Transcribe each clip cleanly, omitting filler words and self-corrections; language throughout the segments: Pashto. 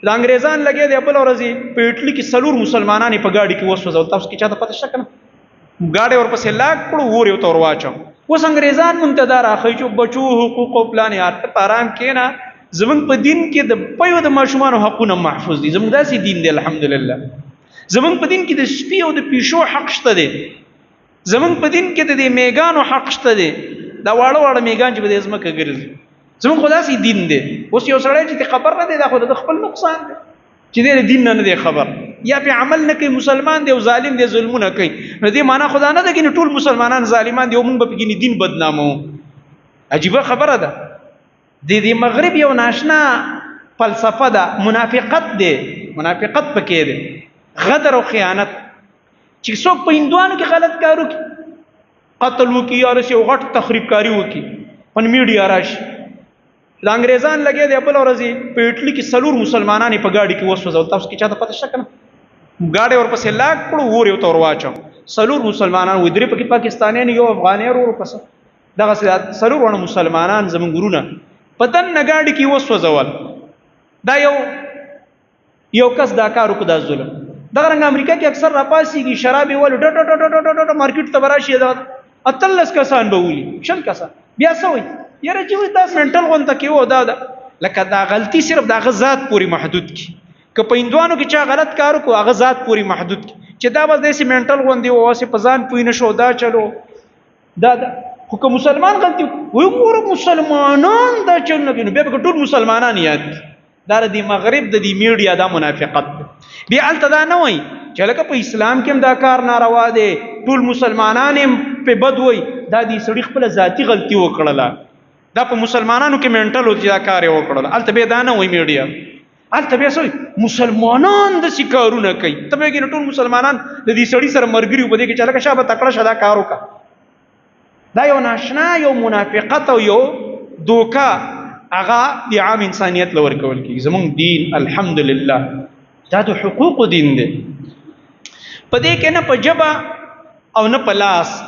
د انګریزان لګي دی بل ورځي په اټلی کې سلور مسلمانان په گاډي کې وسوځول. تاسو کې چاته پته شته کنه؟ گاډي ورپسې لاګ کړو ور یو تور واچو. اوس انګریزان منتظر اخی چې بچو حقوق او پلان یار ته آرام کینا. زمونږ په دین کې د پيو د ماشومان حقونه محفوظ دي. زمونږ داسې دین دی الحمدلله. زمونږ په دین کې د سپي او د پیشو حق شته دی. زمونږ په دین کې د میګانو حق شته دی. دا واړه واړه میګان چې به زمکه ګرځي زمونږ خدا سي دین دی. اوس یو سړی چې خبر نه دی دا خو د خپل نقصان دی چې د دین نه دی خبر یا په عمل نه کوي مسلمان دی او ظالم دی ظلمونه کوي. نو دې معنا خدا نه ده چې ټول مسلمانان ظالمان دي او موږ به کې دین بدنامو. عجیبه خبره ده. د مغرب یو ناشنا فلسفه ده منافقت دی. منافقت پکې دی غدر او خیانت چې څوک په هندوانو کې غلط کارو کوي قتل وکي یا رسي غټ تخریب کاری وکي په میډیا راشي. د انګریزان لګي دی بل ورځي په اټلی کې سلور مسلمانان په گاډي کې وسوځول. تاسو کې چاته پته شته کنه؟ گاډي ورپسې لاګ کړو ور یو تور واچو. سلور مسلمانان و درې پکې پاکستانیان یو افغاني ورو پس دغه سلور ونه مسلمانان زمون ګورونه پتن نګاډي کې وسوځول. دا یو کس دا کار وکړ د ظلم. دغه رنګ امریکا کې اکثر راپاسيږي شراب ول ډ ډ ډ ډ ډ مارکیټ ته براشي دا اتلس کسان به ولي شل کسان بیا سوي یره چې تاسو منټل غونته کې و دا لکه دا غلطي صرف دا غزاد پوری محدود کی که په هندوانو کې چا غلط کار کو هغه ذات پوری محدود کی چې دا بس داسې منټل غوندي او واسه پزان پوی نشو دا چلو دا خو که مسلمان غلطي وي ګور مسلمانان دا چلو نه به ټول مسلمانان یاد دا د مغرب د میډیا دا منافقت بیا الته دا نه وای چې لکه په اسلام کې هم دا کار ناروا دی ټول مسلمانان هم په بد وای دا د سړي خپل ذاتی غلطي وکړله دا په مسلمانانو کې منټل او دا کار یې وکړل. الته به دا نه وای میډیا الته به سوي مسلمانان د شکارونه کوي ته به کې ټول مسلمانان د دې سړي سره مرګري وبدي کې چې لکه شابه تکړه شدا کار وکا. دا یو ناشنا یو منافقت او یو دوکا هغه د عام انسانيت لور کول کی. زمون دین الحمدلله دا د حقوق دین دی. په دې کې نه په جبا او نه په لاس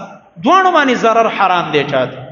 دوانو باندې ضرر حرام دی چاته